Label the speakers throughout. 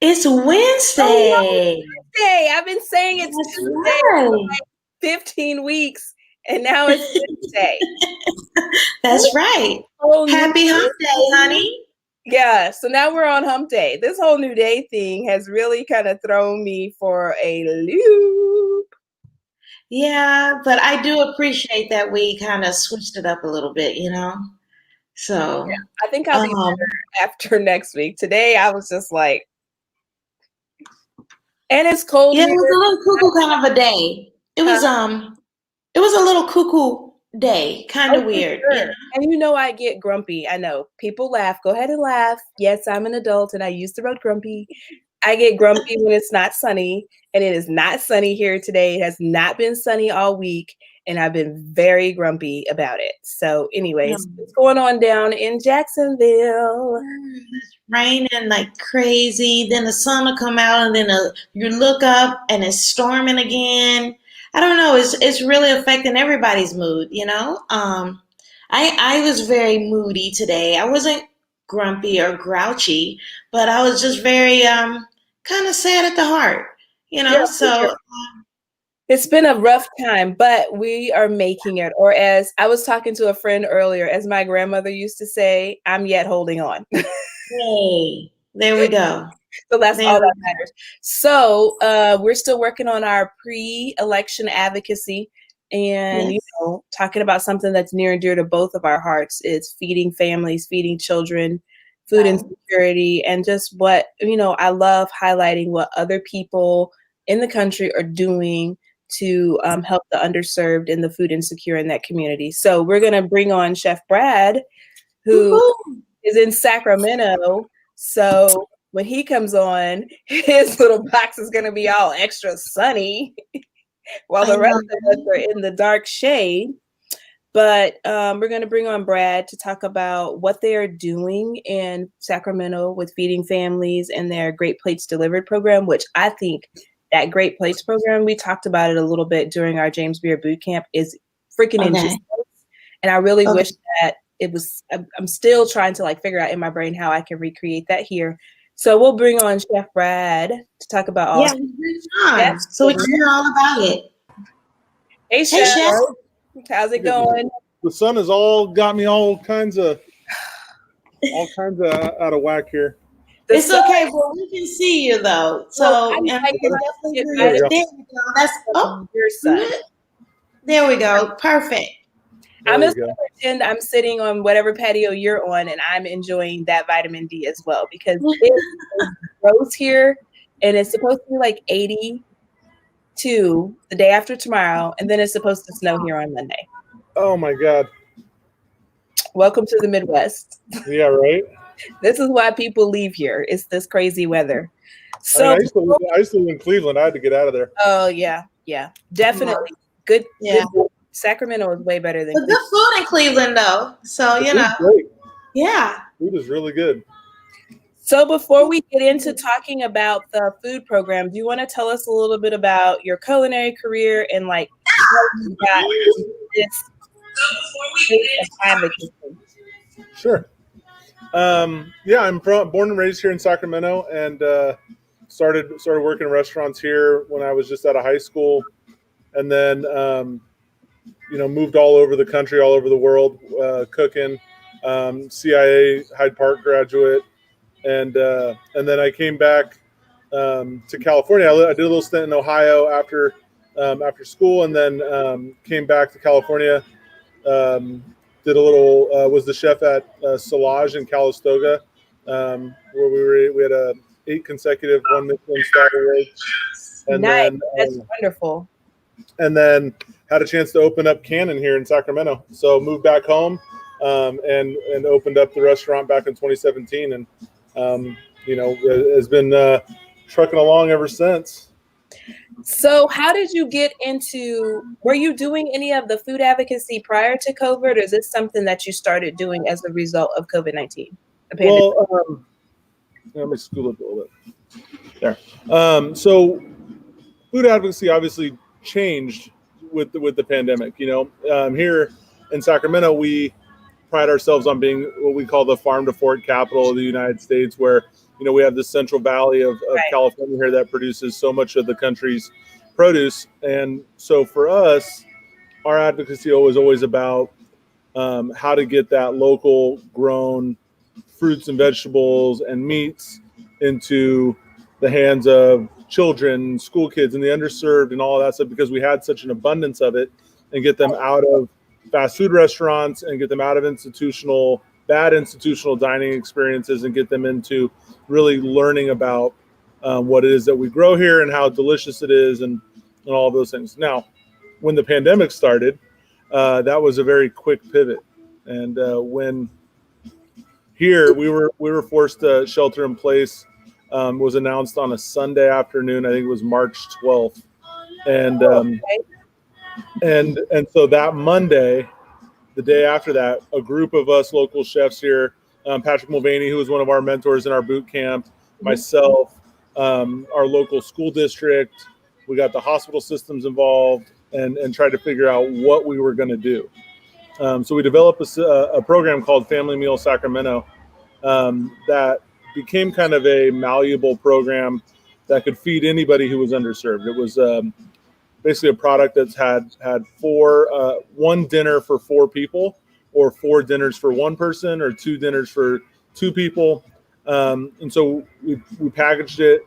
Speaker 1: It's
Speaker 2: Oh no,
Speaker 1: Wednesday.
Speaker 2: it's Tuesday. I've been saying it's
Speaker 1: That's
Speaker 2: Tuesday for
Speaker 1: right.
Speaker 2: like 15 weeks, and now it's Wednesday.
Speaker 1: That's right.
Speaker 2: Whole new
Speaker 1: Happy hump day,
Speaker 2: day.
Speaker 1: honey.
Speaker 2: Yeah, so now we're on hump day. This whole new day thing has really kind of thrown me for a loop.
Speaker 1: Yeah, but I do appreciate that we kind of switched it up a little bit, So,
Speaker 2: I think I'll be
Speaker 1: um,
Speaker 2: better after next week. Today I was just like, and it's cold
Speaker 1: yeah, it
Speaker 2: here.
Speaker 1: was a little cuckoo kind of a day.
Speaker 2: Huh?
Speaker 1: It was a little cuckoo day, kind
Speaker 2: Oh,
Speaker 1: of
Speaker 2: for
Speaker 1: weird,
Speaker 2: sure. And I get grumpy. I know people laugh. Go ahead and laugh. Yes, I'm an adult and I use the word grumpy. I get grumpy when it's not sunny, and it is not sunny here today. It has not been sunny all week, and I've been very grumpy about it. So,
Speaker 1: Yeah.
Speaker 2: anyways, what's going on down in Jacksonville?
Speaker 1: It's raining like crazy. Then the sun will come out, and then you look up, and it's storming again. I don't know. It's really affecting everybody's mood. I was very moody today. I wasn't grumpy or grouchy, but I was just very kind of sad at the heart.
Speaker 2: Yeah, for sure.
Speaker 1: So
Speaker 2: It's been a rough time, but we are making it. Or as I was talking to a friend earlier, as my grandmother used to say, I'm yet holding on.
Speaker 1: hey, there we go.
Speaker 2: So that's
Speaker 1: There
Speaker 2: all
Speaker 1: we
Speaker 2: that matters. So we're still working on our pre-election advocacy, and
Speaker 1: Yes.
Speaker 2: talking about something that's near and dear to both of our hearts is feeding families, feeding children, food
Speaker 1: Right.
Speaker 2: insecurity, and just what I love highlighting what other people in the country are doing to help the underserved and the food insecure in that community. So we're gonna bring on Chef Brad, who
Speaker 1: Woo-hoo.
Speaker 2: is in Sacramento. So when he comes on, his little box is going to be all extra sunny while
Speaker 1: I
Speaker 2: the rest
Speaker 1: know.
Speaker 2: of us are in the dark shade. But we're going to bring on Brad to talk about what they are doing in Sacramento with feeding families and their Great Plates Delivered program, which I think that Great Plates program, we talked about it a little bit during our James Beard boot camp, is freaking
Speaker 1: Okay.
Speaker 2: ingenious. And I really
Speaker 1: Okay.
Speaker 2: wish that it was, I'm still trying to figure out in my brain how I can recreate that here. So we'll bring on Chef Brad to talk about all
Speaker 1: Yeah, good
Speaker 2: that.
Speaker 1: time. So we can hear all about it.
Speaker 2: Hey,
Speaker 1: Hey,
Speaker 2: Chef,
Speaker 1: Chef.
Speaker 2: how's it going?
Speaker 3: The sun has all got me all kinds of out of whack here.
Speaker 2: The
Speaker 1: It's
Speaker 2: sun,
Speaker 1: okay, but we can see you though.
Speaker 2: well,
Speaker 1: So,
Speaker 2: I'm
Speaker 1: and
Speaker 2: like,
Speaker 1: we
Speaker 2: if
Speaker 1: can
Speaker 2: I can
Speaker 1: definitely
Speaker 2: get
Speaker 1: hear
Speaker 3: There we
Speaker 1: you.
Speaker 3: go.
Speaker 2: vitamin
Speaker 1: There we go. That's
Speaker 2: from your sun.
Speaker 1: there we go. Perfect.
Speaker 2: I'm
Speaker 3: There we
Speaker 2: just
Speaker 3: go.
Speaker 2: gonna pretend I'm sitting on whatever patio you're on, and I'm enjoying that vitamin D as well because it is gross here, and it's supposed to be like 82 the day after tomorrow, and then it's supposed to snow here on Monday.
Speaker 3: Oh my God.
Speaker 2: Welcome to the Midwest.
Speaker 3: Yeah, right.
Speaker 2: This is why people leave here. It's this crazy weather.
Speaker 3: I mean,
Speaker 2: So,
Speaker 3: I used to live in Cleveland. I had to get out of there.
Speaker 2: oh yeah, definitely good.
Speaker 1: Yeah.
Speaker 2: Sacramento is way better than
Speaker 1: But good
Speaker 2: Cleveland.
Speaker 1: food in Cleveland though. So,
Speaker 3: The food's great.
Speaker 1: yeah.
Speaker 3: Food is really good.
Speaker 2: So before we get into talking about the food program, do you want to tell us a little bit about your culinary career and how you got this space of advocacy?
Speaker 3: Sure. Yeah, I'm born and raised here in Sacramento, and started working in restaurants here when I was just out of high school, and then moved all over the country, all over the world, cooking. CIA Hyde Park graduate, and then I came back to California. I did a little stint in Ohio after school, and then came back to California. Did a little was the chef at Solage in Calistoga, where we had 8 consecutive one Michelin star awards, and
Speaker 2: Nice,
Speaker 3: then
Speaker 2: that's wonderful.
Speaker 3: and then had a chance to open up Canon here in Sacramento. So moved back home, and opened up the restaurant back in 2017, and has been trucking along ever since.
Speaker 2: So how did you get into? Were you doing any of the food advocacy prior to COVID, or is this something that you started doing as a result of COVID-19?
Speaker 3: Well, let me scoot up a little bit. There. So food advocacy obviously changed with the pandemic. Here in Sacramento, we pride ourselves on being what we call the farm to fork capital of the United States, where, we have this Central Valley of
Speaker 2: Right.
Speaker 3: California here that produces so much of the country's produce. And so for us, our advocacy was always about how to get that local grown fruits and vegetables and meats into the hands of children, school kids, and the underserved and all of that stuff, because we had such an abundance of it, and get them out of fast food restaurants and get them out of bad institutional dining experiences, and get them into really learning about what it is that we grow here and how delicious it is, and all of those things. Now, when the pandemic started, that was a very quick pivot. And when here we were forced to shelter in place, was announced on a Sunday afternoon. I think it was March 12th. And and so that Monday, the day after that, a group of us local chefs here, Patrick Mulvaney, who was one of our mentors in our boot camp, myself, our local school district, we got the hospital systems involved, and tried to figure out what we were going to do. So we developed a program called Family Meal Sacramento that became kind of a malleable program that could feed anybody who was underserved. It was basically a product that's had one dinner for 4 people, or 4 dinners for 1 person, or 2 dinners for 2 people. And so we packaged it.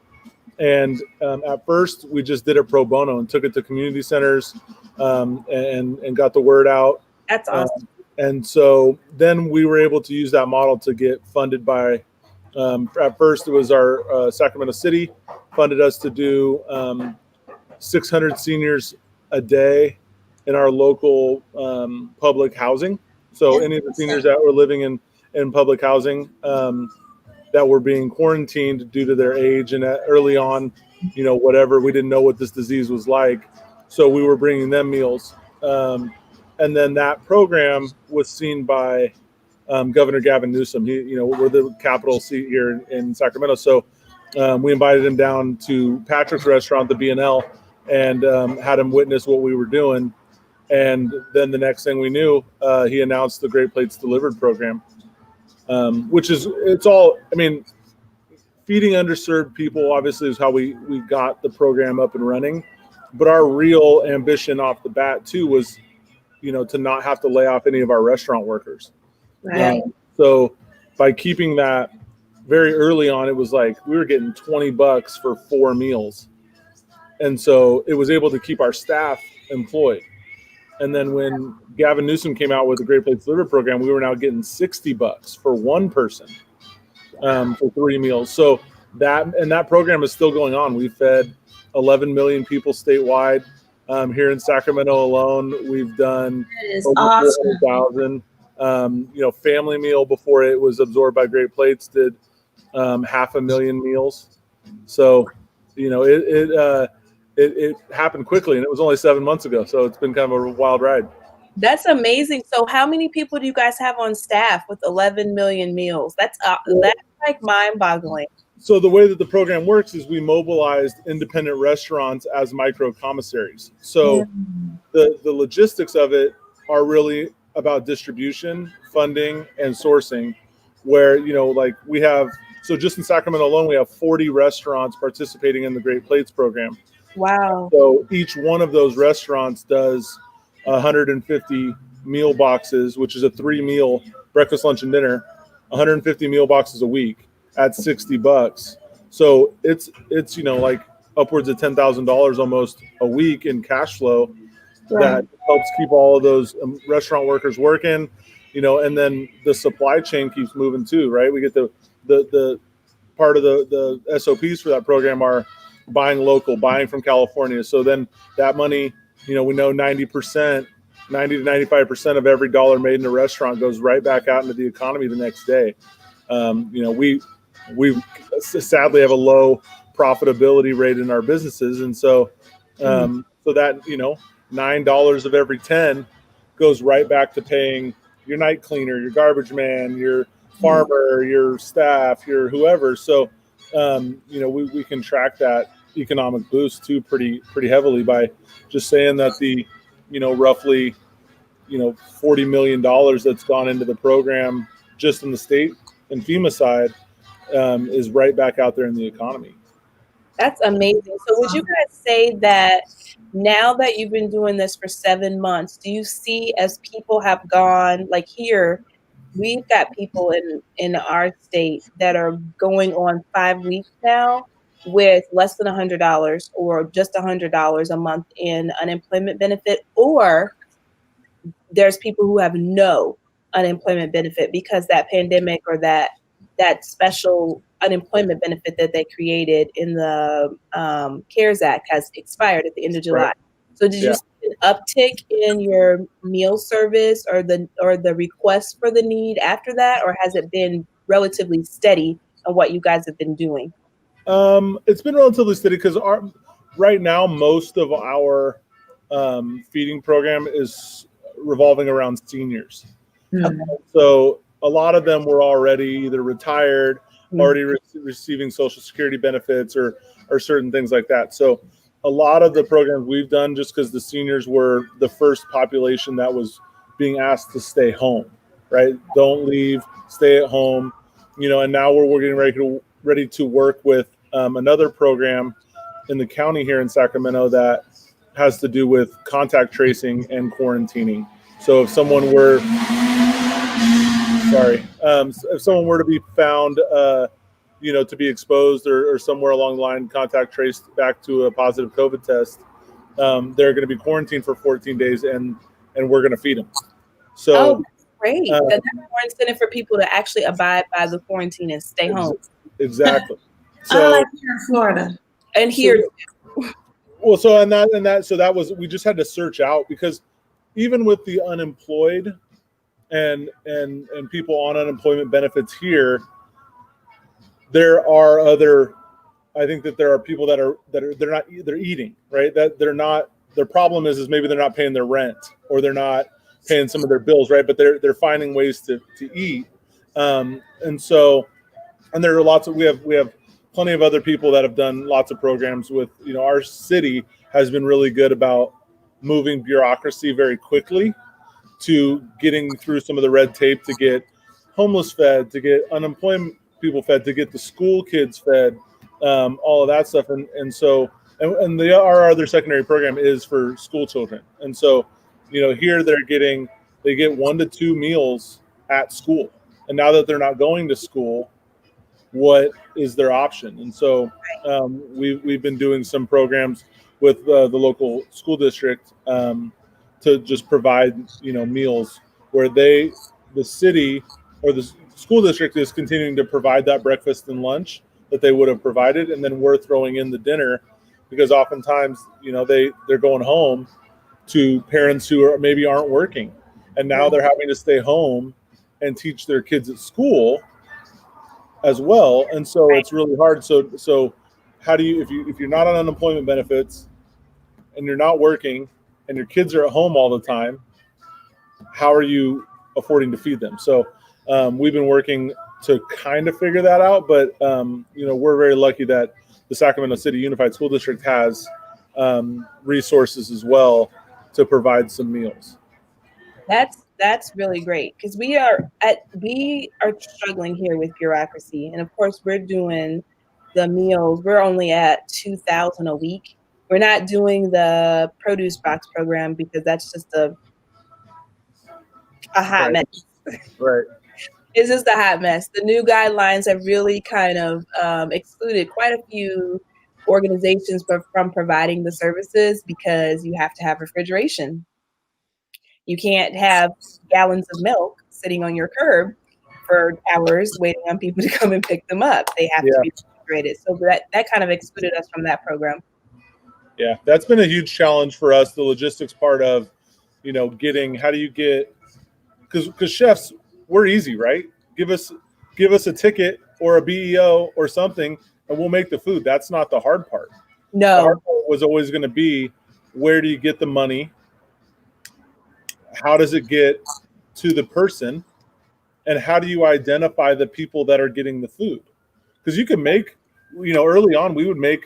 Speaker 3: And at first, we just did it pro bono and took it to community centers and got the word out.
Speaker 2: That's awesome.
Speaker 3: And so then we were able to use that model to get funded by, at first it was our Sacramento City funded us to do 600 seniors a day in our local public housing. So any of the seniors that were living in public housing that were being quarantined due to their age, and early on, whatever, we didn't know what this disease was like. So we were bringing them meals. And then that program was seen by Governor Gavin Newsom. We're the capital seat here in Sacramento. So we invited him down to Patrick's restaurant, the B&L, and had him witness what we were doing. And then the next thing we knew, he announced the Great Plates Delivered program, which is, feeding underserved people obviously is how we got the program up and running. But our real ambition off the bat too was, to not have to lay off any of our restaurant workers.
Speaker 2: Right.
Speaker 3: So by keeping that very early on, it was like we were getting $20 for 4 meals. And so it was able to keep our staff employed. And then when Gavin Newsom came out with the Great Plates Delivered program, we were now getting $60 for 1 person for 3 meals. So that program is still going on. We fed 11 million people statewide. Here in Sacramento alone, we've done over
Speaker 1: awesome.
Speaker 3: 400,000. Family Meal, before it was absorbed by Great Plates, did 500,000 meals. So, it happened quickly, and it was only 7 months ago. So it's been kind of a wild ride.
Speaker 2: That's amazing. So how many people do you guys have on staff with 11 million meals? That's like mind-boggling.
Speaker 3: So the way that the program works is we mobilized independent restaurants as micro commissaries. So the logistics of it are really about distribution, funding, and sourcing, where, we have, so just in Sacramento alone, we have 40 restaurants participating in the Great Plates program.
Speaker 2: Wow.
Speaker 3: So each one of those restaurants does 150 meal boxes, which is a 3-meal breakfast, lunch, and dinner, 150 meal boxes a week at $60. So it's like upwards of $10,000 almost a week in cash flow. Right. That helps keep all of those restaurant workers working, and then the supply chain keeps moving too, right? We get the part of the SOPs for that program are buying local, buying from California. So then that money, we know 90 to 95% of every dollar made in a restaurant goes right back out into the economy the next day. We sadly have a low profitability rate in our businesses. And so, so that, $9 of every 10 goes right back to paying your night cleaner, your garbage man, your farmer, your staff, your whoever. So, we can track that economic boost too pretty heavily by just saying that the, roughly $40 million that's gone into the program just in the state and FEMA side is right back out there in the economy.
Speaker 2: That's amazing. So would you guys say that now that you've been doing this for 7 months, do you see as people have gone, like here, we've got people in our state that are going on 5 weeks now with less than $100 or just $100 a month in unemployment benefit, or there's people who have no unemployment benefit because that pandemic or that special unemployment benefit that they created in the CARES Act has expired at the end of July. Right. So did you see an uptick in your meal service or the request for the need after that, or has it been relatively steady on what you guys have been doing?
Speaker 3: It's been relatively steady because right now most of our feeding program is revolving around seniors. Okay. So a lot of them were already either retired, already receiving Social Security benefits or certain things like that. So a lot of the programs we've done, just because the seniors were the first population that was being asked to stay home, right? Don't leave, stay at home, and now we're getting ready to work with another program in the county here in Sacramento that has to do with contact tracing and quarantining. So if someone were, if someone were to be found, to be exposed or somewhere along the line, contact traced back to a positive COVID test, they're going to be quarantined for 14 days and we're going to feed them. So,
Speaker 2: great. That's more incentive for people to actually abide by the quarantine and stay home.
Speaker 3: Exactly.
Speaker 1: So, like here in Florida.
Speaker 2: And here.
Speaker 3: So that was, we just had to search out because even with the unemployed and people on unemployment benefits here, there are I think that there are people they're eating, right? That their problem is maybe they're not paying their rent or they're not paying some of their bills, right? But they're finding ways to eat. And there are we have plenty of other people that have done lots of programs with, our city has been really good about moving bureaucracy very quickly to getting through some of the red tape to get homeless fed, to get unemployment people fed, to get the school kids fed, all of that stuff. And our other secondary program is for school children. And so, here they get 1 to 2 meals at school. And now that they're not going to school, what is their option? And so we've been doing some programs with the local school district to just provide meals where the city or the school district is continuing to provide that breakfast and lunch that they would have provided, and then we're throwing in the dinner because oftentimes they're going home to parents who maybe aren't working, and now they're having to stay home and teach their kids at school as well, and so it's really hard. So how do you, if you're not on unemployment benefits and you're not working and your kids are at home all the time, how are you affording to feed them? So we've been working to kind of figure that out, but we're very lucky that the Sacramento City Unified School District has resources as well to provide some meals.
Speaker 2: That's really great because we are struggling here with bureaucracy, and of course we're doing the meals. We're only at $2,000 a week. We're not doing the produce box program because that's just a hot mess.
Speaker 3: Right.
Speaker 2: It's just a hot mess. The new guidelines have really kind of excluded quite a few organizations from providing the services because you have to have refrigeration. You can't have gallons of milk sitting on your curb for hours waiting on people to come and pick them up. They have to be refrigerated. So that kind of excluded us from that program.
Speaker 3: Yeah, that's been a huge challenge for us. The logistics part of, getting, how do you get, because chefs, we're easy, right? Give us a ticket or a BEO or something, and we'll make the food. That's not the hard part.
Speaker 2: No.
Speaker 3: The hard part was always going to be, where do you get the money? How does it get to the person? And how do you identify the people that are getting the food? Because you can make, early on, we would make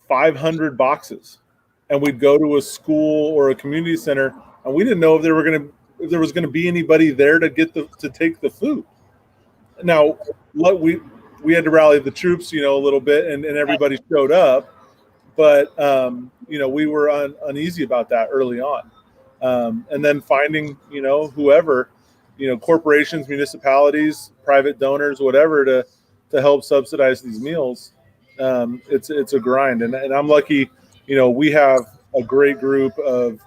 Speaker 3: 500 boxes and we'd go to a school or a community center and we didn't know if if there was going to be anybody there to take the food. Now, we had to rally the troops, a little bit, and everybody showed up, but we were uneasy about that early on, and then finding whoever, corporations, municipalities, private donors, whatever, to help subsidize these meals. It's a grind, and I'm lucky. We have a great group of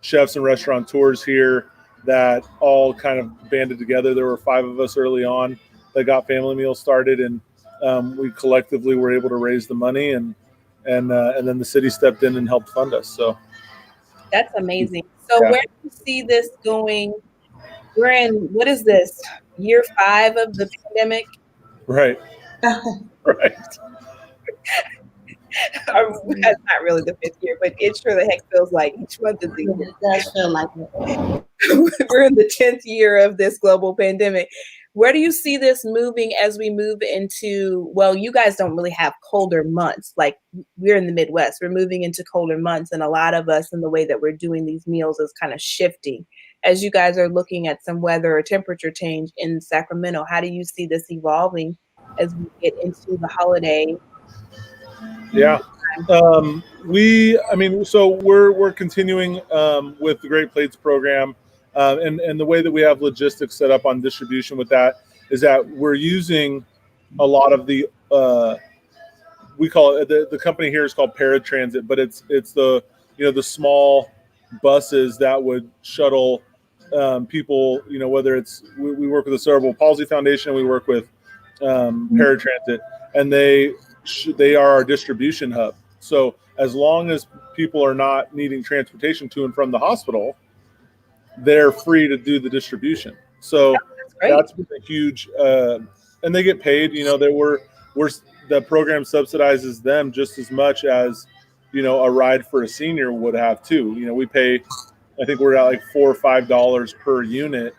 Speaker 3: chefs and restaurateurs here that all kind of banded together. There were 5 of us early on that got family meals started, and we collectively were able to raise the money, and then the city stepped in and helped fund us. So
Speaker 2: that's amazing. So where do you see this going? We're in, what is this, year 5 of the pandemic?
Speaker 3: Right. Right.
Speaker 2: That's not really the 5th year, but it sure the heck feels like each month is the
Speaker 1: It does feel like it.
Speaker 2: We're in the 10th year of this global pandemic. Where do you see this moving as we move into, well, you guys don't really have colder months. Like, we're in the Midwest. We're moving into colder months, and a lot of us in the way that we're doing these meals is kind of shifting. As you guys are looking at some weather or temperature change in Sacramento, how do you see this evolving as we get into the holiday?
Speaker 3: Yeah. So we're continuing with the Great Plates program, and the way that we have logistics set up on distribution with that is that we're using a lot of the we call it, the company here is called paratransit, but it's the the small buses that would shuttle people, whether it's we work with the Cerebral Palsy Foundation, we work with paratransit, and they are our distribution hub. So as long as people are not needing transportation to and from the hospital, they're free to do the distribution. So that's been a huge, and they get paid. The program subsidizes them just as much as a ride for a senior would have too. We pay, I think we're at like $4 or $5 per unit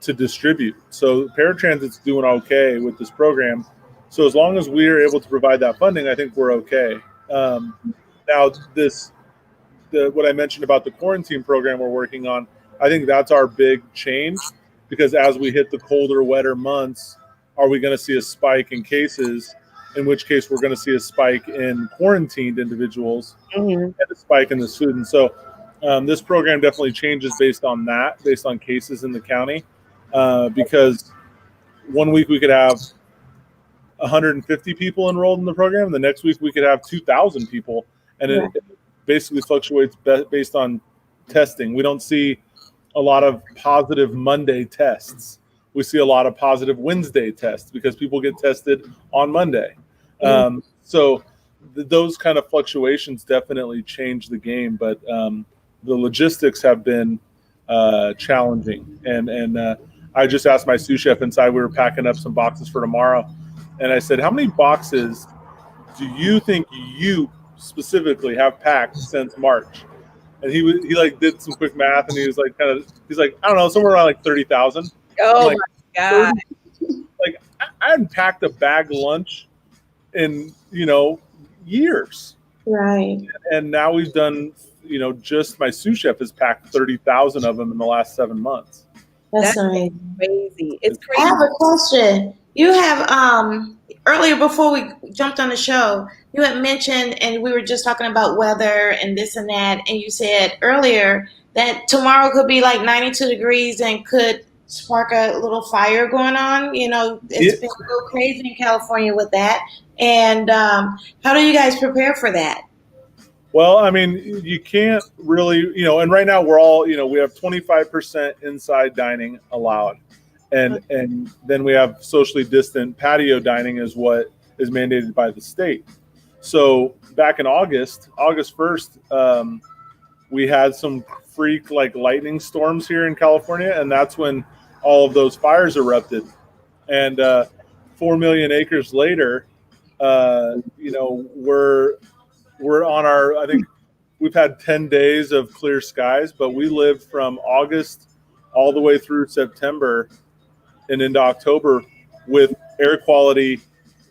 Speaker 3: to distribute. So paratransit's doing okay with this program. So as long as we are able to provide that funding, I think we're okay. Now, what I mentioned about the quarantine program we're working on, I think that's our big change, because as we hit the colder, wetter months, are we going to see a spike in cases? In which case, we're going to see a spike in quarantined individuals and a spike in the students. So this program definitely changes based on that, based on cases in the county, because one week we could have 150 people enrolled in the program, and the next week we could have 2,000 people, and it basically fluctuates based on testing. We don't see a lot of positive Monday tests. We see a lot of positive Wednesday tests because people get tested on Monday. So those kind of fluctuations definitely change the game, but the logistics have been challenging. And I just asked my sous chef inside, we were packing up some boxes for tomorrow, and I said, how many boxes do you think you specifically have packed since March? And he did some quick math, and he's like, I don't know, somewhere around like 30,000.
Speaker 2: Oh my God.
Speaker 3: I hadn't packed a bag lunch in, years.
Speaker 1: Right.
Speaker 3: And now we've done, just my sous chef has packed 30,000 of them in the last 7 months.
Speaker 1: That's amazing.
Speaker 2: Crazy. It's crazy.
Speaker 1: I have a question. You have, earlier before we jumped on the show, you had mentioned, and we were just talking about weather and this and that, and you said earlier that tomorrow could be like 92 degrees and could spark a little fire going on. It's been a little crazy in California with that. And how do you guys prepare for that?
Speaker 3: Well, I mean, you can't really, and right now we're all, we have 25% inside dining allowed. And then we have socially distant patio dining is what is mandated by the state. So back in August 1st, we had some freak lightning storms here in California, and that's when all of those fires erupted. And 4 million acres later, we're on I think we've had 10 days of clear skies, but we lived from August all the way through September and into October with air quality.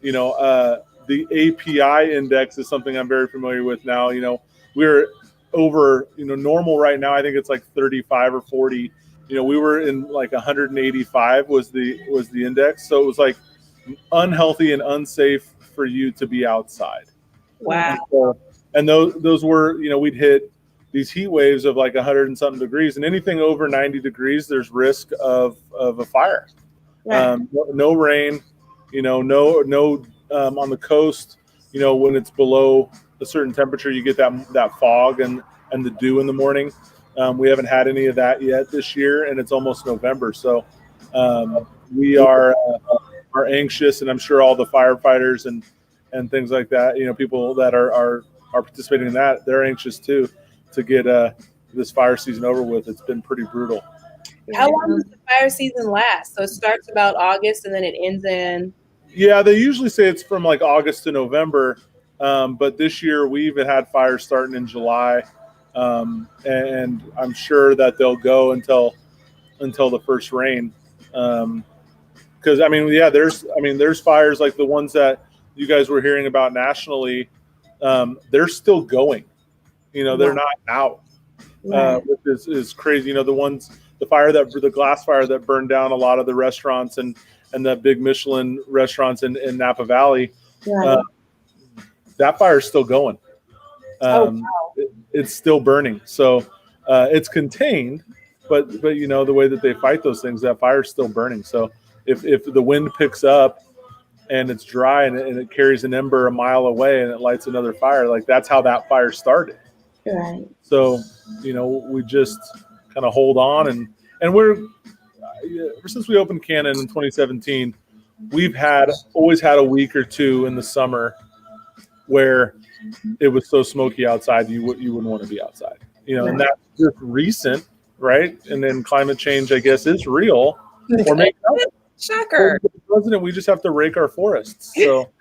Speaker 3: The API index is something I'm very familiar with now. We're over, normal right now. I think it's like 35 or 40 we were in like 185 was the index. So it was like unhealthy and unsafe for you to be outside.
Speaker 2: Wow.
Speaker 3: And those were, we'd hit these heat waves of like 100 and something degrees, and anything over 90 degrees, there's risk of a fire.
Speaker 1: Right.
Speaker 3: No rain, no on the coast, when it's below a certain temperature, you get that fog and the dew in the morning. We haven't had any of that yet this year, and it's almost November. So we are anxious, and I'm sure all the firefighters and things like that, people that are participating in that, they're anxious too to get this fire season over with. It's been pretty brutal.
Speaker 2: How long does the fire season last? So it starts about August and then it ends in?
Speaker 3: Yeah, they usually say it's from like August to November, but this year we even had fires starting in July, and I'm sure that they'll go until the first rain. Because there's fires like the ones that you guys were hearing about nationally. They're still going. They're not out, which is crazy. The glass fire that burned down a lot of the restaurants and the big Michelin restaurants in Napa Valley.
Speaker 1: Right.
Speaker 3: That fire is still going.
Speaker 2: Wow.
Speaker 3: It's still burning. So it's contained, but the way that they fight those things, that fire is still burning. So if the wind picks up and it's dry and it carries an ember a mile away and it lights another fire, like that's how that fire started.
Speaker 1: Right.
Speaker 3: So, we just kind of hold on and we're, ever since we opened Canon in 2017, we've always had a week or two in the summer where it was so smoky outside, you wouldn't want to be outside, and that's just recent, right? And then climate change, I guess, is real. Or maybe
Speaker 2: shocker.
Speaker 3: the president, we just have to rake our forests. So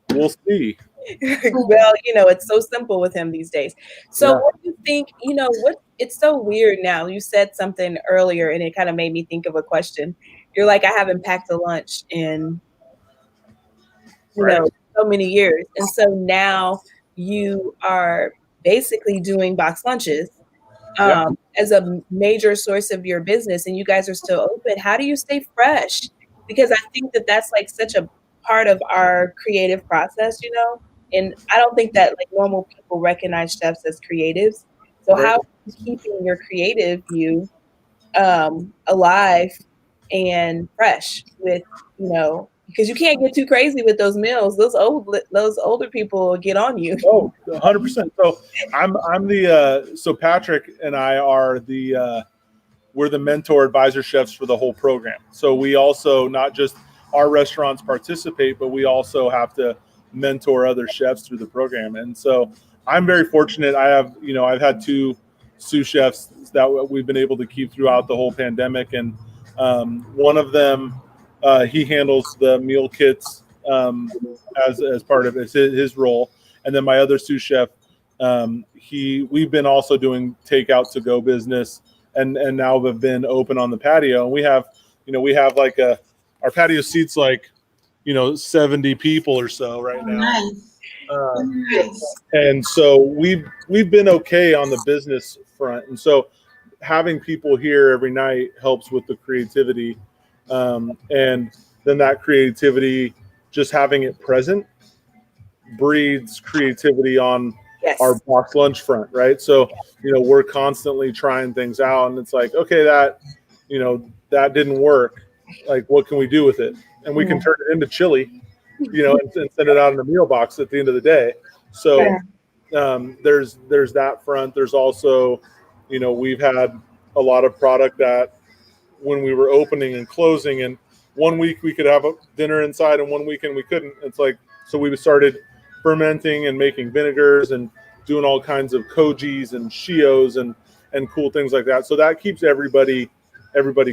Speaker 3: we'll see.
Speaker 2: Well, it's so simple with him these days. So what do you think, it's so weird now. You said something earlier and it kind of made me think of a question. You're like, I haven't packed a lunch in, so many years. And so now you are basically doing box lunches as a major source of your business, and you guys are still open. How do you stay fresh? Because I think that that's like such a part of our creative process, and I don't think that like normal people recognize chefs as creatives. So how are you keeping your creative you alive and fresh with, because you can't get too crazy with those meals. Those older people will get on you.
Speaker 3: Oh, 100%. So I'm so Patrick and I are we're the mentor advisor chefs for the whole program. So we also, not just our restaurants participate, but we also have to mentor other chefs through the program. And so I'm very fortunate. I've had 2 sous chefs that we've been able to keep throughout the whole pandemic. And one of them, he handles the meal kits as part of his role. And then my other sous chef, we've been also doing takeout to go business and now have been open on the patio. And we have like our patio seats like, 70 people or so right now.
Speaker 1: Nice. Nice.
Speaker 3: And so we've been okay on the business front. And so having people here every night helps with the creativity. And then that creativity, just having it present, breeds creativity on our box lunch front, right? So, we're constantly trying things out, and it's like, okay, that didn't work. Like, what can we do with it? And we can turn it into chili, and send it out in a meal box at the end of the day. So there's that front. There's also, we've had a lot of product that when we were opening and closing, and one week we could have a dinner inside and one weekend we couldn't. It's like, so we started fermenting and making vinegars and doing all kinds of kojis and shios and cool things like that. So that keeps everybody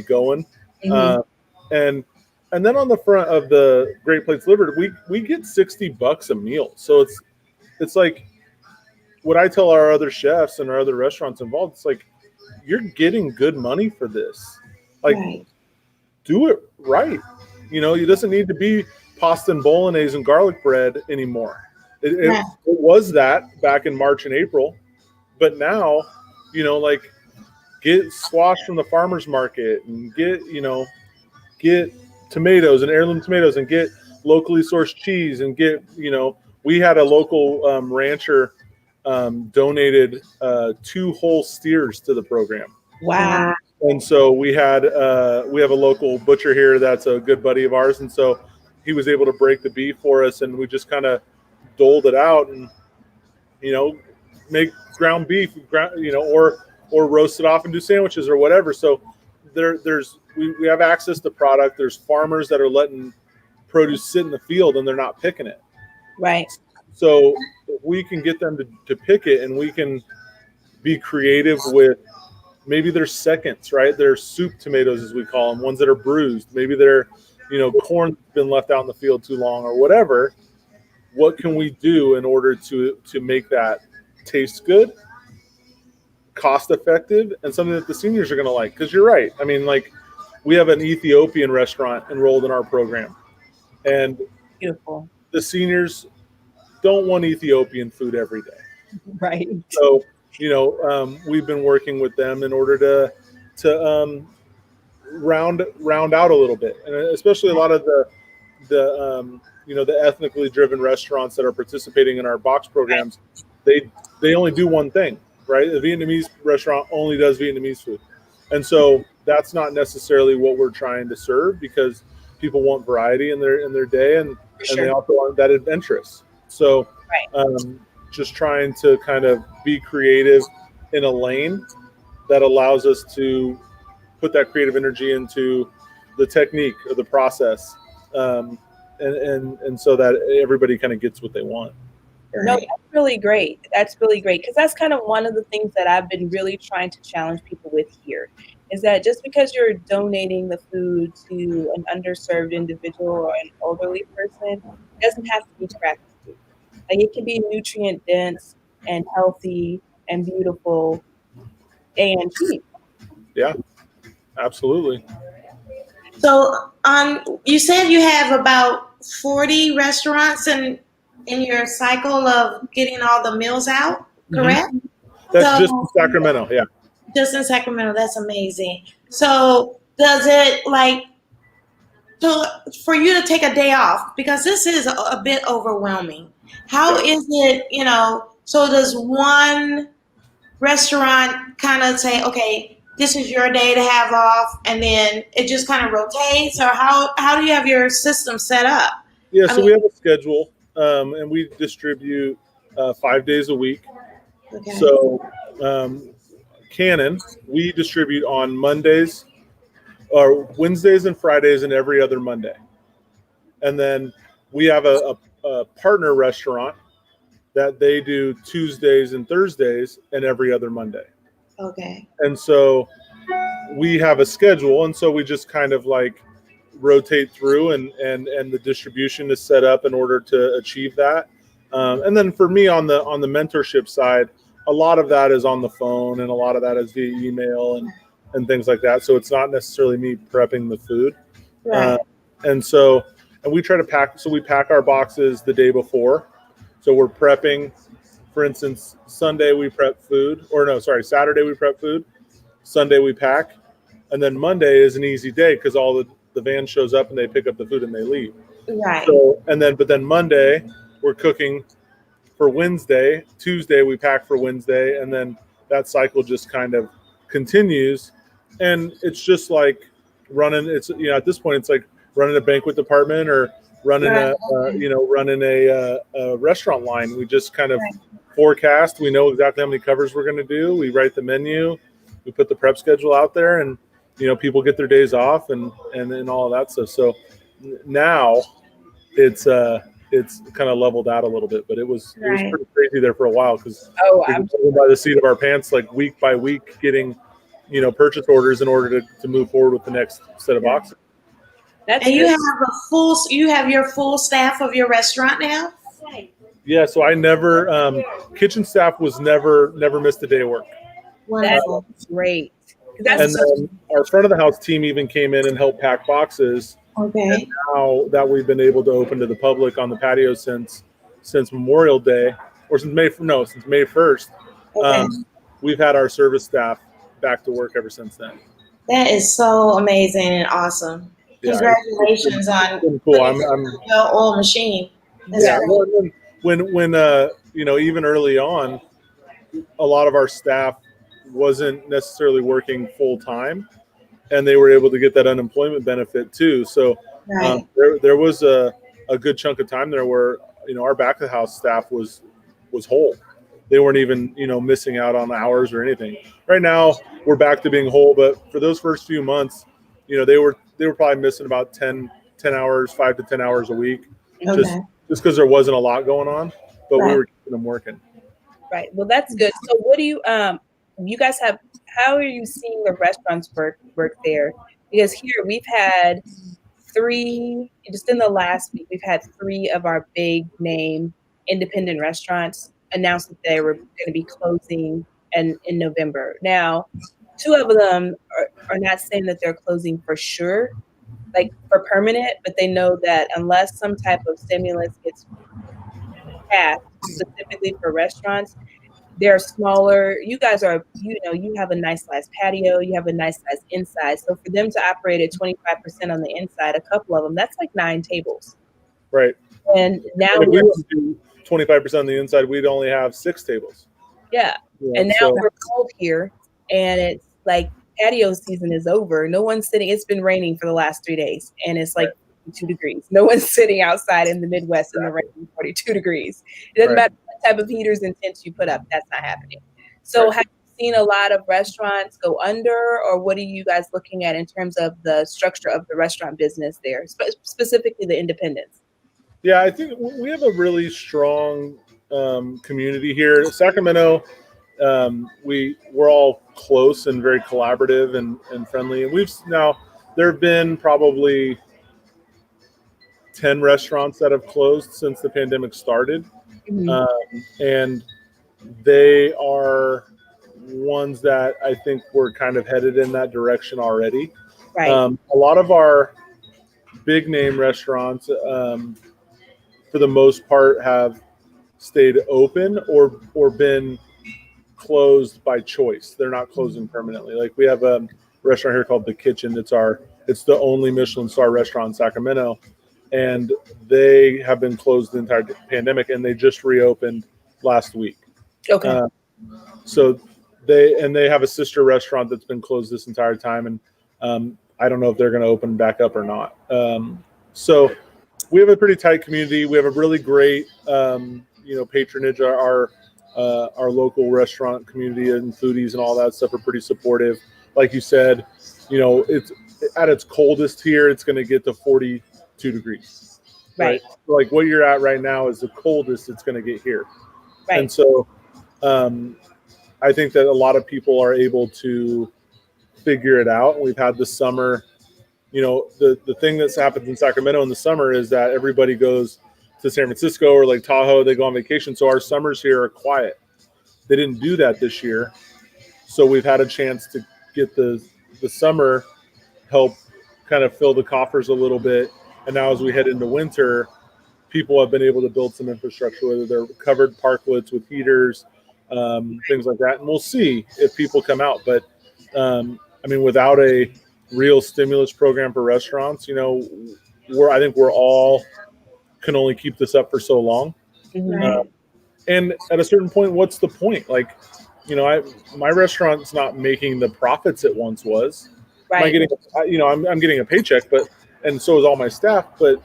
Speaker 3: going. Mm-hmm. And then on the front of the Great Plates Delivered, we get $60 a meal. So it's like what I tell our other chefs and our other restaurants involved. It's like, you're getting good money for this. Like, do it right. It doesn't need to be pasta and bolognese and garlic bread anymore. It was that back in March and April, but now, get squash from the farmer's market, and get tomatoes and heirloom tomatoes, and get locally sourced cheese, and get, we had a local rancher donated 2 whole steers to the program.
Speaker 2: Wow.
Speaker 3: And so we have a local butcher here that's a good buddy of ours, and so he was able to break the beef for us, and we just kind of doled it out, and make ground beef, or roast it off and do sandwiches or whatever. So we have access to product. There's farmers that are letting produce sit in the field and they're not picking it.
Speaker 2: Right.
Speaker 3: So we can get them to pick it, and we can be creative with, maybe they're seconds, right? They're soup tomatoes, as we call them, ones that are bruised. Maybe they're, corn that's been left out in the field too long or whatever. What can we do in order to make that taste good, cost effective, and something that the seniors are going to like? Because you're right. I mean, like, we have an Ethiopian restaurant enrolled in our program, and
Speaker 2: beautiful.
Speaker 3: The seniors don't want Ethiopian food every day.
Speaker 2: Right.
Speaker 3: So, we've been working with them in order to round out a little bit, and especially a lot of the ethnically driven restaurants that are participating in our box programs. They only do one thing, right? The Vietnamese restaurant only does Vietnamese food, and so that's not necessarily what we're trying to serve, because people want variety in their day, and they also aren't that adventurous. So, just trying to kind of be creative in a lane that allows us to put that creative energy into the technique or the process, and so that everybody kind of gets what they want.
Speaker 2: No, that's really great. That's really great, because that's kind of one of the things that I've been really trying to challenge people with here, is that just because you're donating the food to an underserved individual or an elderly person, it doesn't have to be scrappy food. Like, it can be nutrient dense and healthy and beautiful and cheap.
Speaker 3: Yeah, absolutely.
Speaker 1: So, you said you have about 40 restaurants in your cycle of getting all the meals out, correct?
Speaker 3: Mm-hmm. That's just in Sacramento, yeah.
Speaker 1: Just in Sacramento, that's amazing. So does it, so for you to take a day off, because this is a bit overwhelming, how is it, so does one restaurant kind of say, okay, this is your day to have off, and then it just kind of rotates, or how do you have your system set up?
Speaker 3: Yeah, so we have a schedule, and we distribute 5 days a week.
Speaker 1: Okay.
Speaker 3: So Canon, we distribute on Mondays, or Wednesdays and Fridays, and every other Monday. And then we have a partner restaurant that they do Tuesdays and Thursdays and every other Monday.
Speaker 1: Okay.
Speaker 3: And so we have a schedule, and so we just kind of rotate through, and the distribution is set up in order to achieve that. And then for me on the mentorship side, a lot of that is on the phone, and a lot of that is via email and things like that. So it's not necessarily me prepping the food.
Speaker 1: Right.
Speaker 3: And we try to pack. So we pack our boxes the day before. So we're prepping, for instance, Saturday we prep food, Sunday we pack. And then Monday is an easy day because all the van shows up and they pick up the food and they leave.
Speaker 1: Right.
Speaker 3: So, but then Monday we're cooking for Wednesday. Tuesday we pack for Wednesday, and then that cycle just kind of continues. And it's just like running. It's at this point it's like running a banquet department or running a restaurant line. We just kind of forecast. We know exactly how many covers we're going to do. We write the menu. We put the prep schedule out there, and people get their days off and all of that stuff. So now it's kind of leveled out a little bit, but it was pretty crazy there for a while because we were by the seat of our pants, like week by week, getting purchase orders in order to move forward with the next set of boxes.
Speaker 1: And you have your full staff of your restaurant now?
Speaker 3: Yeah, so I never kitchen staff was never missed a day of work.
Speaker 1: Wonderful.
Speaker 2: That's great.
Speaker 3: And then our front of the house team even came in and helped pack boxes.
Speaker 1: Okay.
Speaker 3: And now that we've been able to open to the public on the patio since Memorial Day, or since May 1st,
Speaker 1: Okay.
Speaker 3: we've had our service staff back to work ever since then.
Speaker 1: That is so amazing and awesome.
Speaker 3: Yeah,
Speaker 1: Congratulations on
Speaker 3: it's been cool. I'm
Speaker 1: a well-oiled machine. That's
Speaker 2: Yeah.
Speaker 1: great.
Speaker 3: well, when you know, even early on, a lot of our staff wasn't necessarily working full time, and they were able to get that unemployment benefit too. So
Speaker 1: Right.
Speaker 3: there was a good chunk of time there where, you know, our back of the house staff was whole. They weren't even, you know, missing out on hours or anything. Right now we're back to being whole, but for those first few months, you know, they were probably missing about 10 hours, 5 to 10 hours a week, just
Speaker 1: Okay.
Speaker 3: because there wasn't a lot going on, but we
Speaker 1: Right.
Speaker 3: were keeping them working.
Speaker 2: Right. Well, that's good. So what do you guys have, how are you seeing the restaurants work there? Because here we've had just in the last week, we've had 3 of our big name independent restaurants announce that they were going to be closing in November. Now, 2 of them are not saying that they're closing for sure, like for permanent, but they know that unless some type of stimulus gets passed specifically for restaurants, they're smaller. You guys are, you know, you have a nice size patio, you have a nice size inside. So for them to operate at 25% on the inside, a couple of them, that's like 9 tables.
Speaker 3: Right.
Speaker 2: And now
Speaker 3: And if we want to do 25% on the inside, we'd only have 6 tables.
Speaker 2: yeah. And now we're cold here, and it's like patio season is over. No one's sitting. It's been raining for the last 3 days, and it's like 42 degrees. No one's sitting outside in the Midwest in the rain, 42 degrees. It doesn't matter what type of heaters and tents you put up. That's not happening. So have you seen a lot of restaurants go under, or what are you guys looking at in terms of the structure of the restaurant business there, specifically the independents?
Speaker 3: Yeah, I think we have a really strong community here. Sacramento, we're all close and very collaborative and friendly. And there have been probably 10 restaurants that have closed since the pandemic started. And they are ones that I think we're kind of headed in that direction already.
Speaker 2: Right.
Speaker 3: A lot of our big name restaurants, for the most part, have stayed open or been closed by choice. They're not closing permanently. Like we have a restaurant here called The Kitchen. It's the only Michelin star restaurant in Sacramento, and they have been closed the entire pandemic, and they just reopened last week.
Speaker 2: Okay.
Speaker 3: So they have a sister restaurant that's been closed this entire time, and I don't know if they're going to open back up or not. So we have a pretty tight community. We have a really great, patronage. Our local restaurant community and foodies and all that stuff are pretty supportive. Like you said, you know, it's at its coldest here, it's going to get to 42 degrees. Right. Like what you're at right now is the coldest it's going to get here. Right. And so I think that a lot of people are able to figure it out. We've had this summer. You know, the thing that's happened in Sacramento in the summer is that everybody goes to San Francisco or Lake Tahoe. They go on vacation. So our summers here are quiet. They didn't do that this year. So we've had a chance to get the summer help kind of fill the coffers a little bit. And now as we head into winter, people have been able to build some infrastructure, whether they're covered parklets with heaters, things like that. And we'll see if people come out. But, without a real stimulus program for restaurants, you know, I think we're all can only keep this up for so long.
Speaker 2: Right.
Speaker 3: And at a certain point, what's the point? Like, you know, my restaurant's not making the profits it once was.
Speaker 2: Right.
Speaker 3: I'm getting a paycheck, and so is all my staff, but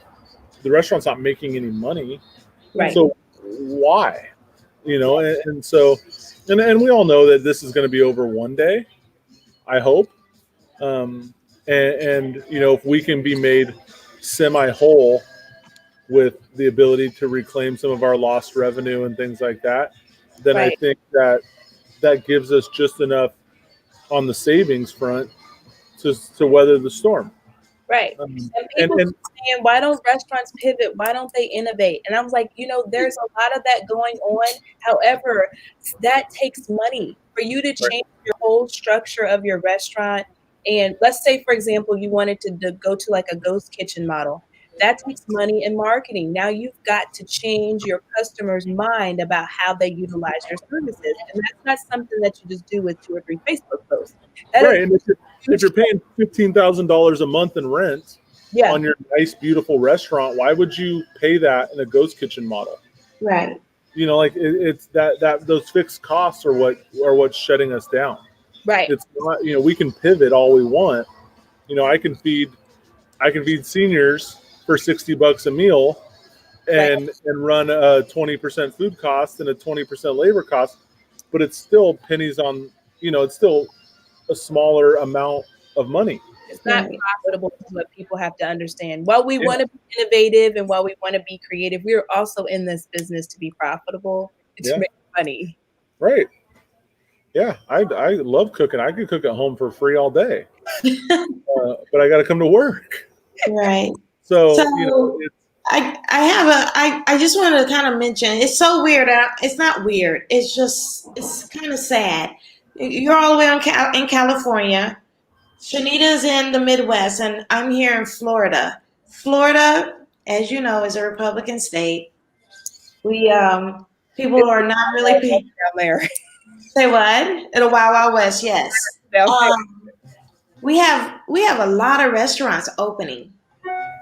Speaker 3: the restaurant's not making any money.
Speaker 2: Right.
Speaker 3: So why? You know, and so we all know that this is going to be over one day, I hope. And you know, if we can be made semi-whole with the ability to reclaim some of our lost revenue and things like that, then I think that gives us just enough on the savings front to weather the storm.
Speaker 2: Right. And people saying, why don't restaurants pivot? Why don't they innovate? And I was like, you know, there's a lot of that going on. However, that takes money for you to change your whole structure of your restaurant. And let's say, for example, you wanted to go to like a ghost kitchen model. That takes money and marketing. Now you've got to change your customer's mind about how they utilize your services. And that's not something that you just do with 2 or 3 Facebook posts. That is
Speaker 3: Right. And if you're paying $15,000 a month in rent
Speaker 2: yeah,
Speaker 3: on your nice, beautiful restaurant, why would you pay that in a ghost kitchen model?
Speaker 1: Right.
Speaker 3: Like it's that those fixed costs are what's shutting us down.
Speaker 2: right.
Speaker 3: It's not, we can pivot all we want. I can feed seniors for $60 a meal and run a 20% food cost and a 20% labor cost, but it's still pennies on, it's still a smaller amount of money.
Speaker 2: It's not
Speaker 1: Right.
Speaker 2: profitable is what people have to understand. While we
Speaker 3: Yeah.
Speaker 2: want to be innovative and while we want to be creative, we're also in this business to be profitable, to
Speaker 3: Yeah.
Speaker 2: make money.
Speaker 3: Right. Yeah. I love cooking. I could cook at home for free all day, but I got to come to work.
Speaker 1: Right.
Speaker 3: So,
Speaker 1: So I just wanted to kind of mention, it's so weird. It's not weird. It's kind of sad. You're all the way in California. Shanita's in the Midwest, and I'm here in Florida. Florida, as you know, is a Republican state. We people are not really
Speaker 2: Down there.
Speaker 1: say what? In the Wild Wild West, yes.
Speaker 2: Down there.
Speaker 1: We have a lot of restaurants opening.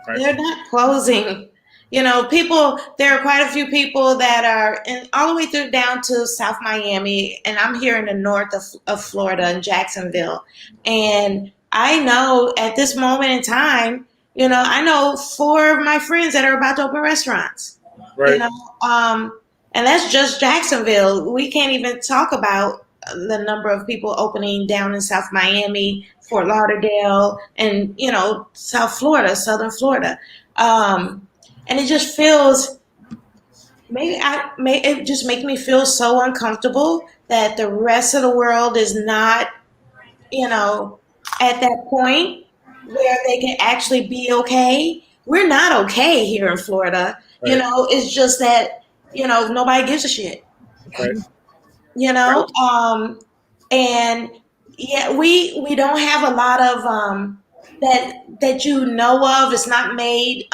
Speaker 3: Right.
Speaker 1: They're not closing. There are quite a few people that are all the way through down to South Miami, and I'm here in the north of Florida in Jacksonville. And I know at this moment in time, I know 4 of my friends that are about to open restaurants.
Speaker 3: right.
Speaker 1: And that's just Jacksonville. We can't even talk about the number of people opening down in South Miami, Fort Lauderdale, and South Florida, Southern Florida. And it just feels it just makes me feel so uncomfortable that the rest of the world is not, at that point where they can actually be okay. We're not okay here in Florida.
Speaker 3: Right.
Speaker 1: It's just that, nobody gives a shit.
Speaker 3: Right.
Speaker 1: And yeah, we don't have a lot of that you know of. It's not made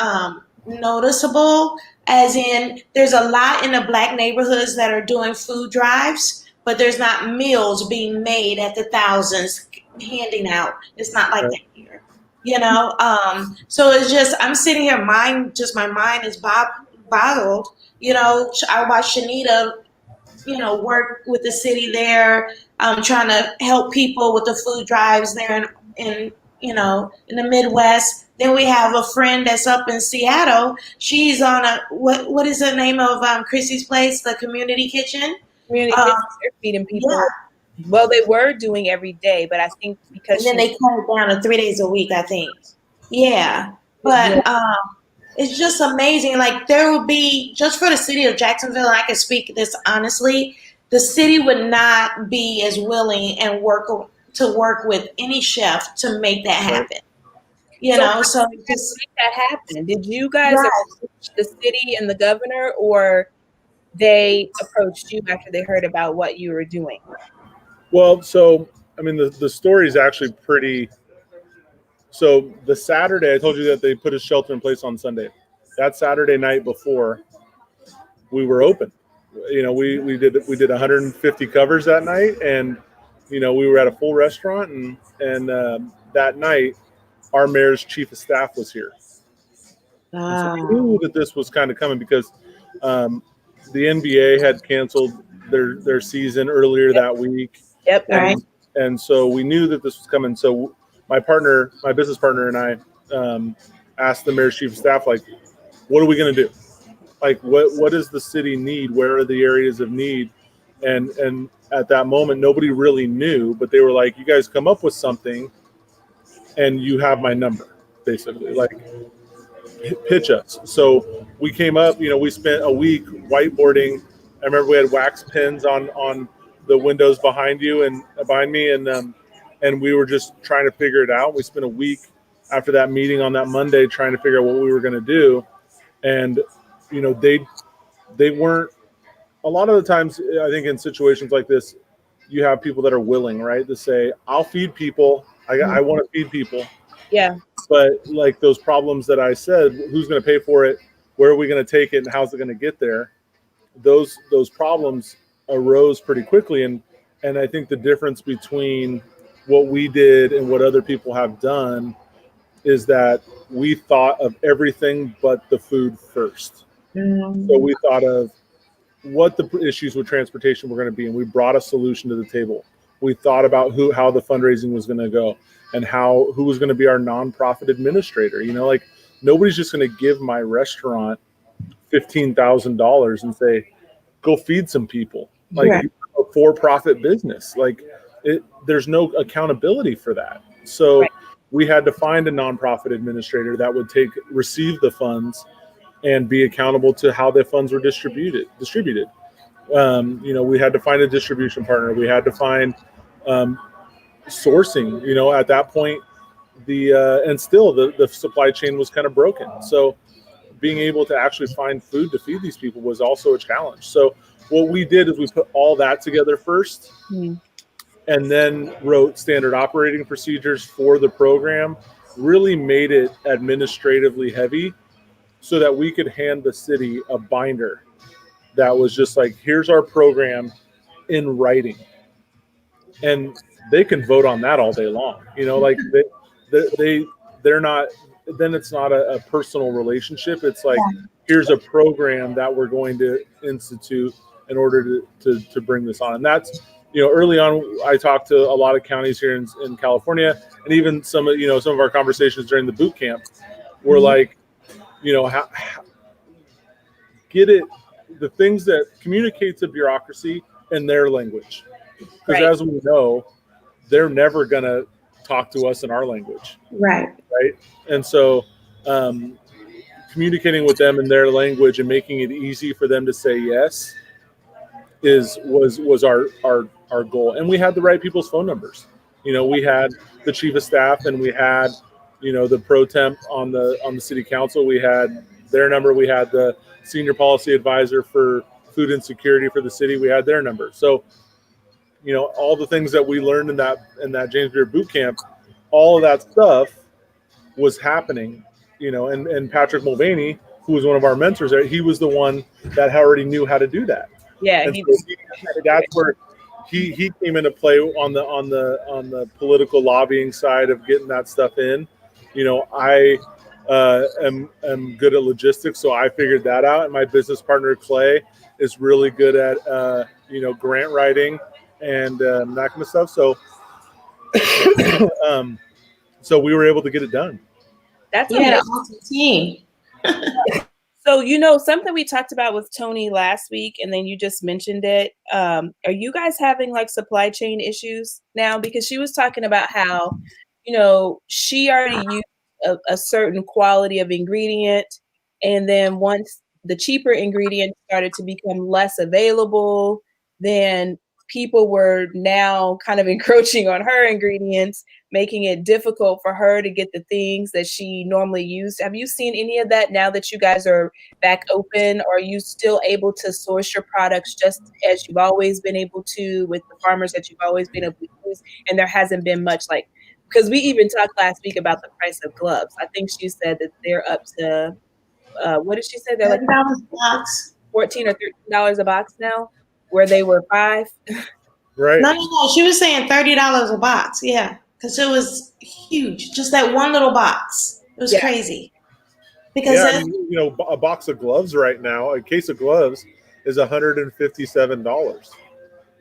Speaker 1: noticeable, as in there's a lot in the Black neighborhoods that are doing food drives, but there's not meals being made at the thousands handing out. It's not like
Speaker 3: Right.
Speaker 1: that here. So it's just, I'm sitting here, my mind is boggled. I watch Shanita, work with the city there, trying to help people with the food drives there in the Midwest. Then we have a friend that's up in Seattle. She's on what is the name of Chrissy's place, the community kitchen?
Speaker 2: Community kitchens are feeding people.
Speaker 1: Yeah.
Speaker 2: Well, they were doing every day, but I think because
Speaker 1: And then they cut it down to 3 days a week, I think. Yeah. But it's just amazing. Like, there would be, just for the city of Jacksonville, and I can speak this honestly, the city would not be as willing and work with any chef to make that happen. So just
Speaker 2: make that happen. Did you guys
Speaker 1: Right.
Speaker 2: approach the city and the governor, or they approached you after they heard about what you were doing?
Speaker 3: Well, so, I mean, the story is actually pretty. So the Saturday, I told you that they put a shelter in place on Sunday. That Saturday night before, we were open. We did 150 covers that night, and we were at a full restaurant, and that night, our mayor's chief of staff was here. And so we knew that this was kind of coming because the NBA had canceled their season earlier that week.
Speaker 2: Yep.
Speaker 1: Right.
Speaker 3: And so we knew that this was coming. So my business partner, and I asked the mayor's chief of staff, like, what are we going to do? Like, what does the city need? Where are the areas of need? And at that moment, nobody really knew, but they were like, you guys come up with something and you have my number, basically, like, pitch us. So we came up, we spent a week whiteboarding. I remember we had wax pens on the windows behind you and behind me. And we were just trying to figure it out. We spent a week after that meeting on that Monday trying to figure out what we were going to do. And, they weren't, a lot of the times, I think in situations like this, you have people that are willing, right, to say, I'll feed people. I want to feed people.
Speaker 2: Yeah.
Speaker 3: But like those problems that I said, who's going to pay for it? Where are we going to take it? And how's it going to get there? Those problems arose pretty quickly. And I think the difference between what we did and what other people have done is that we thought of everything but the food first. So we thought of what the issues with transportation were going to be, and we brought a solution to the table. We thought about how the fundraising was going to go, and who was going to be our nonprofit administrator. Like nobody's just going to give my restaurant $15,000 and say, go feed some people. Like
Speaker 1: Right.
Speaker 3: a for-profit business. Like there's no accountability for that. So we had to find a nonprofit administrator that would receive the funds and be accountable to how the funds were distributed. We had to find a distribution partner. We had to find sourcing. At that point, the supply chain was kind of broken. So being able to actually find food to feed these people was also a challenge. So what we did is we put all that together first, and then wrote standard operating procedures for the program, really made it administratively heavy so that we could hand the city a binder that was just like, here's our program in writing. And they can vote on that all day long. Like they're not, then it's not a personal relationship. It's like, here's a program that we're going to institute in order to bring this on. And that's, early on, I talked to a lot of counties here in California, and even some of our conversations during the boot camp were like, get it, the things that communicate to bureaucracy in their language. Because as we know, they're never going to talk to us in our language.
Speaker 1: Right.
Speaker 3: And so communicating with them in their language and making it easy for them to say yes was our goal. And we had the right people's phone numbers. We had the chief of staff, and we had the pro temp on the city council. We had their number. We had the senior policy advisor for food insecurity for the city. We had their number. So all the things that we learned in that James Beard boot camp, all of that stuff was happening. And Patrick Mulvaney, who was one of our mentors there, he was the one that already knew how to do that.
Speaker 2: Yeah,
Speaker 3: that's where he came into play on the political lobbying side of getting that stuff in. I am good at logistics, so I figured that out. And my business partner Clay is really good at grant writing and that kind of stuff. So so we were able to get it done.
Speaker 2: That's
Speaker 1: an awesome team.
Speaker 2: So, something we talked about with Tony last week, and then you just mentioned it. Are you guys having like supply chain issues now? Because she was talking about how, she already used a certain quality of ingredient. And then once the cheaper ingredient started to become less available, then people were now kind of encroaching on her ingredients, making it difficult for her to get the things that she normally used. Have you seen any of that now that you guys are back open? Or are you still able to source your products just as you've always been able to with the farmers that you've always been able to use? And there hasn't been much because we even talked last week about the price of gloves. I think she said that they're up to, what did she say? They're like
Speaker 1: $10 a box.
Speaker 2: $14 or $13 a box now, where they were $5.
Speaker 3: Right.
Speaker 1: No. She was saying $30 a box. Yeah. Because it was huge. Just that one little box. It was crazy. Because
Speaker 3: a box of gloves right now, a case of gloves is $157.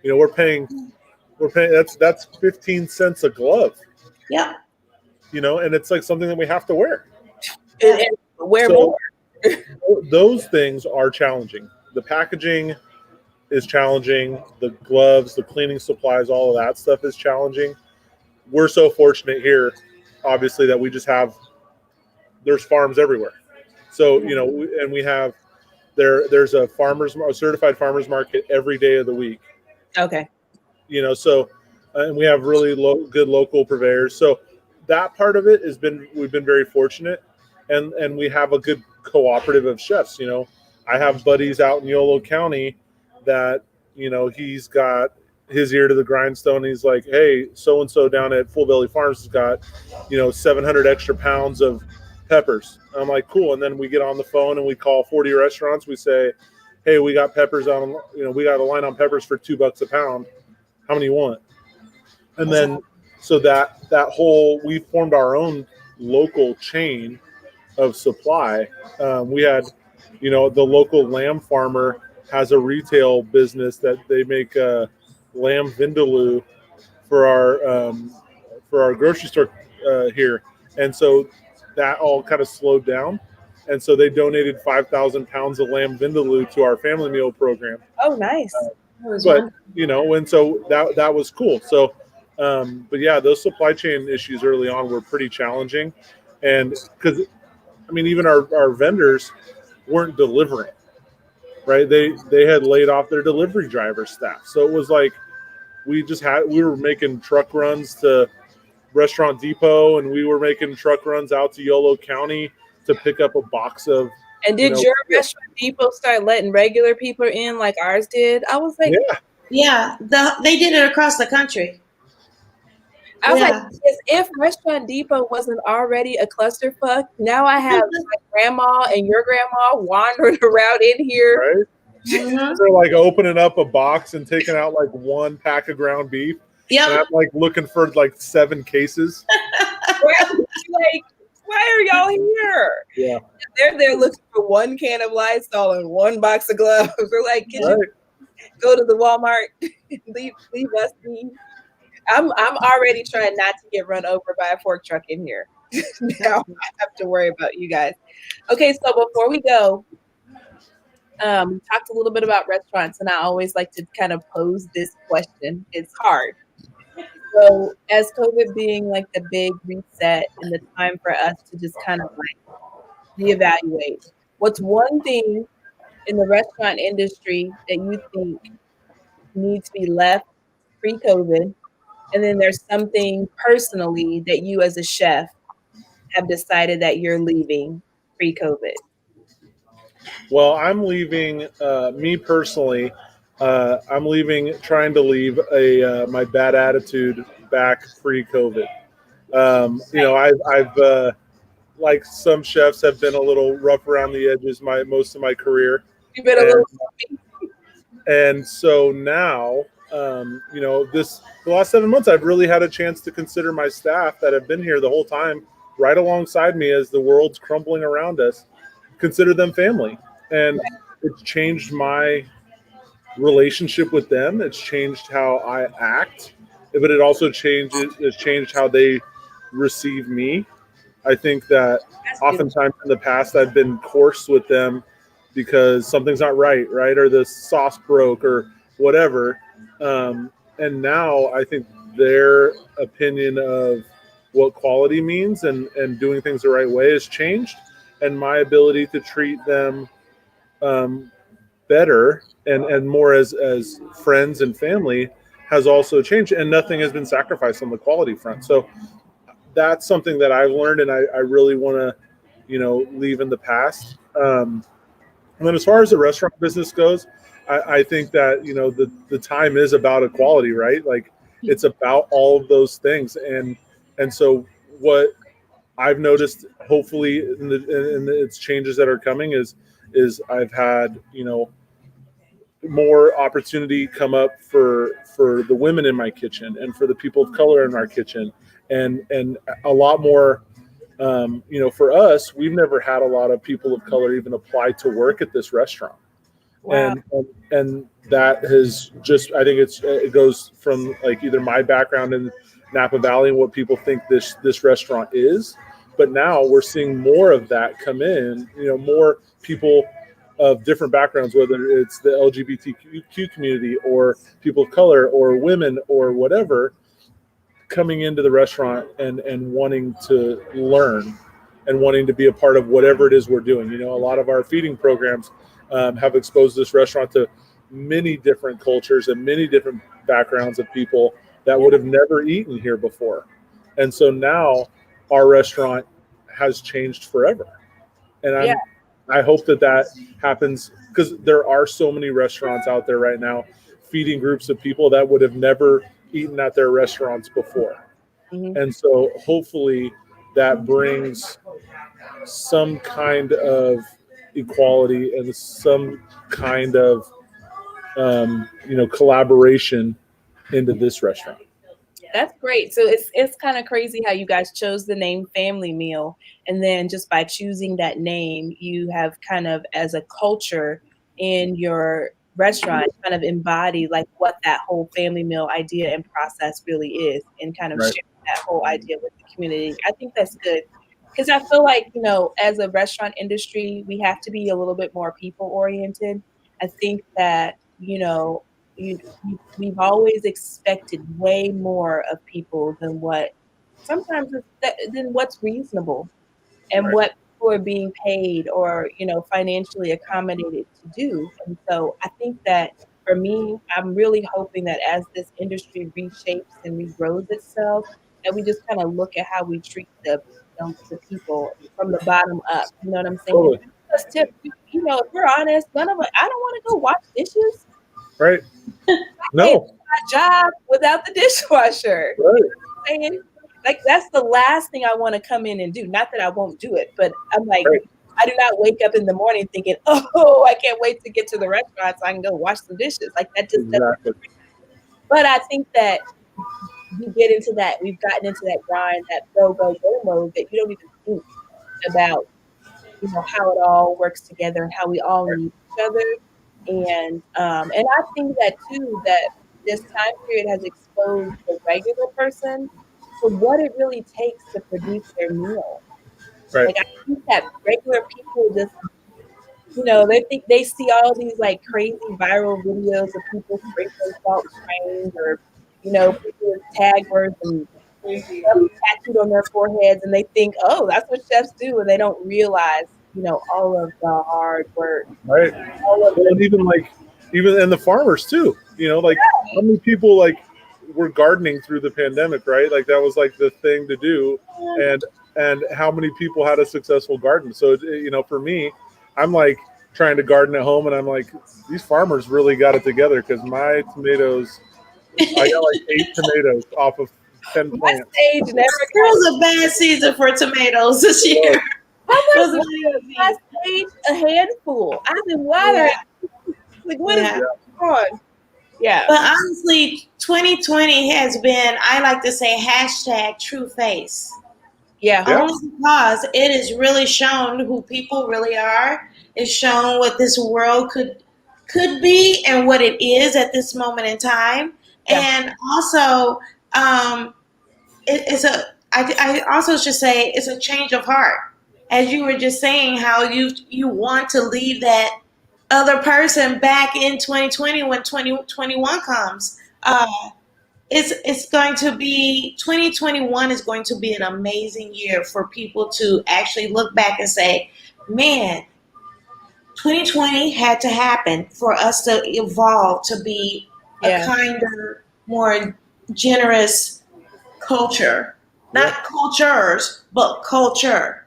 Speaker 3: We're paying that's 15 cents a glove.
Speaker 1: Yeah.
Speaker 3: And it's like something that we have to wear.
Speaker 2: And wear more.
Speaker 3: Those things are challenging. The packaging is challenging. The gloves, the cleaning supplies, all of that stuff is challenging. We're so fortunate here, obviously, that we just there's farms everywhere. So, and we have, there's a certified farmer's market every day of the week.
Speaker 2: Okay.
Speaker 3: So, and we have really good local purveyors. So that part of it we've been very fortunate, and we have a good cooperative of chefs. I have buddies out in Yolo County that, he's got his ear to the grindstone. He's like, hey, so-and-so down at Full Belly Farms has got, 700 extra pounds of peppers. I'm like, cool. And then we get on the phone and we call 40 restaurants. We say, hey, we got peppers on, we got a line on peppers for $2 a pound. How many you want? And then, so that whole, we formed our own local chain of supply. We had, the local lamb farmer has a retail business that they make lamb vindaloo for our grocery store here, and so that all kind of slowed down, and so they donated 5,000 pounds of lamb vindaloo to our family meal program.
Speaker 2: Oh, nice.
Speaker 3: But and so that was cool. So, but yeah, those supply chain issues early on were pretty challenging, and because even our vendors weren't delivering. Right, they had laid off their delivery driver staff, so it was like we were making truck runs to Restaurant Depot, and we were making truck runs out to Yolo County to pick up a box of.
Speaker 2: And did your Restaurant Depot start letting regular people in like ours did? I was like,
Speaker 1: yeah, they did it across the country.
Speaker 2: I was like, as if Restaurant Depot wasn't already a clusterfuck, now I have my grandma and your grandma wandering around in here.
Speaker 3: Right? Mm-hmm. They're like opening up a box and taking out like one pack of ground beef. Yeah. And I'm like looking for like 7 cases.
Speaker 2: Like, why are y'all here?
Speaker 3: Yeah.
Speaker 2: They're there looking for 1 can of Lysol and 1 box of gloves. They're like, can you go to the Walmart? leave us be. I'm already trying not to get run over by a fork truck in here. Now I have to worry about you guys. Okay, so before we go, talked a little bit about restaurants, and I always like to kind of pose this question. It's hard. So as COVID being like the big reset and the time for us to just kind of like reevaluate, what's one thing in the restaurant industry that you think needs to be left pre-COVID? And then there's something personally that you as a chef have decided that you're leaving pre-COVID.
Speaker 3: Well, I'm leaving, me personally, I'm trying to leave my bad attitude back pre-COVID. I've like some chefs have been a little rough around the edges most of my career.
Speaker 2: You've been a little
Speaker 3: and so now, the last 7 months, I've really had a chance to consider my staff that have been here the whole time, right alongside me as the world's crumbling around us, consider them family. And it's changed my relationship with them. It's changed how I act, but it also it's changed how they receive me. I think that oftentimes in the past, I've been coarse with them because something's not right, or the sauce broke or whatever. And now I think their opinion of what quality means and doing things the right way has changed. And my ability to treat them better and more as friends and family has also changed. And nothing has been sacrificed on the quality front. So that's something that I've learned, and I really want to, leave in the past. And then as far as the restaurant business goes, I think that, the time is about equality, right? Like it's about all of those things. And so what I've noticed, hopefully in its changes that are coming is I've had, more opportunity come up for the women in my kitchen and for the people of color in our kitchen and a lot more, for us, we've never had a lot of people of color even apply to work at this restaurant. Wow. And that has just, I think it goes from like either my background in Napa Valley and what people think this restaurant is, but now we're seeing more of that come in, more people of different backgrounds, whether it's the LGBTQ community or people of color or women or whatever, coming into the restaurant and wanting to learn and wanting to be a part of whatever it is we're doing. A lot of our feeding programs have exposed this restaurant to many different cultures and many different backgrounds of people that would have never eaten here before. And so now our restaurant has changed forever. And I hope that happens, because there are so many restaurants out there right now feeding groups of people that would have never eaten at their restaurants before.
Speaker 2: Mm-hmm.
Speaker 3: And so hopefully that brings some kind of equality and some kind of collaboration into this restaurant.
Speaker 2: That's great. So it's kind of crazy how you guys chose the name Family Meal, and then just by choosing that name, you have kind of, as a culture in your restaurant, kind of embody like what that whole family meal idea and process really is, and kind of
Speaker 3: Right.
Speaker 2: share that whole idea with the community. I think that's good, because I feel like, as a restaurant industry, we have to be a little bit more people oriented. I think that, you, we've always expected way more of people than what sometimes than what's reasonable, and
Speaker 3: Right.
Speaker 2: what people are being paid or financially accommodated to do. And so I think that for me, I'm really hoping that as this industry reshapes and regrows itself, that we just kind of look at how we treat the people from the bottom up. You know what I'm saying?
Speaker 3: Totally.
Speaker 2: Because if we're honest, none of us. I don't want to go wash dishes.
Speaker 3: Right.
Speaker 2: Hey,
Speaker 3: No.
Speaker 2: my job without the dishwasher.
Speaker 3: Right.
Speaker 2: You know what I'm saying? Like, that's the last thing I want to come in and do. Not that I won't do it, but I'm like,
Speaker 3: Right.
Speaker 2: I do not wake up in the morning thinking, oh, I can't wait to get to the restaurant so I can go wash some dishes. Like, that just doesn't.
Speaker 3: Exactly.
Speaker 2: But I think that we get into that. We've gotten into that grind, that go mode, that you don't even think about, how it all works together and how we all need each other. And I think that too, that this time period has exposed the regular person to what it really takes to produce their meal.
Speaker 3: Right.
Speaker 2: Like, I think that regular people just, they think they see all these like crazy viral videos of people sprinkling salt and strains, or, people with tag words and stuff tattooed on their foreheads, and they think, oh, that's what chefs do, and they don't realize, all of the hard work.
Speaker 3: Right.
Speaker 2: All of
Speaker 3: And even and the farmers too. How many people were gardening through the pandemic, right? Like that was like the thing to do, and how many people had a successful garden? So for me, I'm like trying to garden at home, and I'm like, these farmers really got it together, because my tomatoes, I got like 8 tomatoes off of 10 plants.
Speaker 2: Stage never
Speaker 1: It was a bad season for tomatoes this year.
Speaker 2: How much I stage a handful? I've been watering.
Speaker 1: Yeah.
Speaker 2: Like, what is going on? Yeah.
Speaker 1: But honestly, 2020 has been, I like to say, #true face.
Speaker 2: Yeah.
Speaker 1: Only because it has really shown who people really are. It's shown what this world could be and what it is at this moment in time.
Speaker 2: Yeah.
Speaker 1: And also, I also should say it's a change of heart. As you were just saying, how you want to leave that other person back in 2020 when 2021 comes. It's going to be 2021 is going to be an amazing year for people to actually look back and say, man, 2020 had to happen for us to evolve to be a kinder, more generous culture. Not cultures, but culture.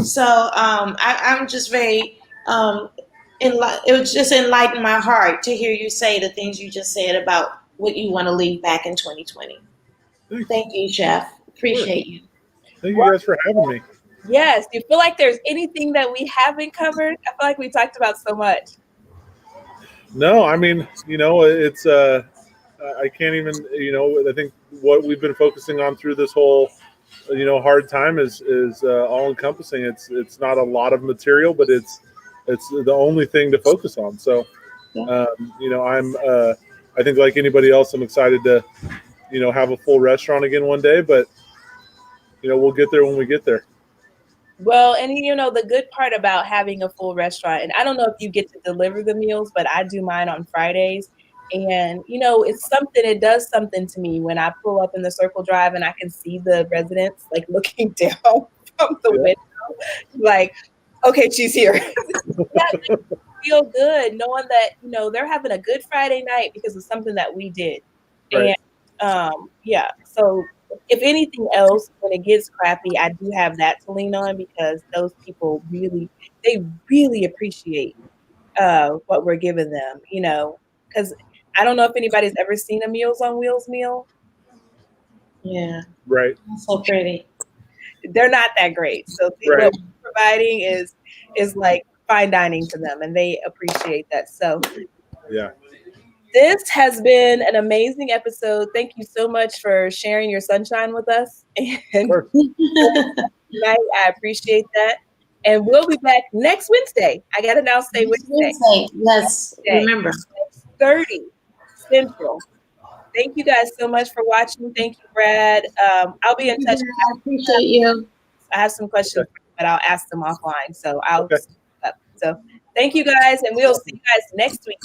Speaker 1: So I'm just very it was just enlightened my heart to hear you say the things you just said about what you want to leave back in 2020. Thank you, Chef. Appreciate you.
Speaker 3: Thank you guys for having me.
Speaker 2: Yes. Do you feel like there's anything that we haven't covered? I feel like we talked about so much.
Speaker 3: No, I mean, it's I can't even, I think what we've been focusing on through this whole, hard time is all encompassing. It's not a lot of material, but it's the only thing to focus on. So, I think like anybody else, I'm excited to, have a full restaurant again one day, but, we'll get there when we get there.
Speaker 2: Well, and the good part about having a full restaurant, and I don't know if you get to deliver the meals, but I do mine on Fridays. And, it does something to me when I pull up in the Circle Drive and I can see the residents like looking down from the window, like, okay, she's here. Feel good knowing that, they're having a good Friday night because of something that we did.
Speaker 3: Right.
Speaker 2: And so if anything else, when it gets crappy, I do have that to lean on, because those people they really appreciate what we're giving them, because I don't know if anybody's ever seen a Meals on Wheels meal.
Speaker 1: Yeah.
Speaker 3: Right.
Speaker 1: So pretty.
Speaker 2: They're not that great. So
Speaker 3: Right.
Speaker 2: what we're providing is like fine dining to them, and they appreciate that. So
Speaker 3: Yeah.
Speaker 2: this has been an amazing episode. Thank you so much for sharing your sunshine with us. And I appreciate that. And we'll be back next Wednesday. I got to now say Wednesday.
Speaker 1: Yes, remember.
Speaker 2: 6:30 Central. Thank you guys so much for watching. Thank you, Brad. I'll be in touch.
Speaker 1: I appreciate you.
Speaker 2: I have some questions, but I'll ask them offline. So I'll up. So thank you guys, and we'll see you guys next week.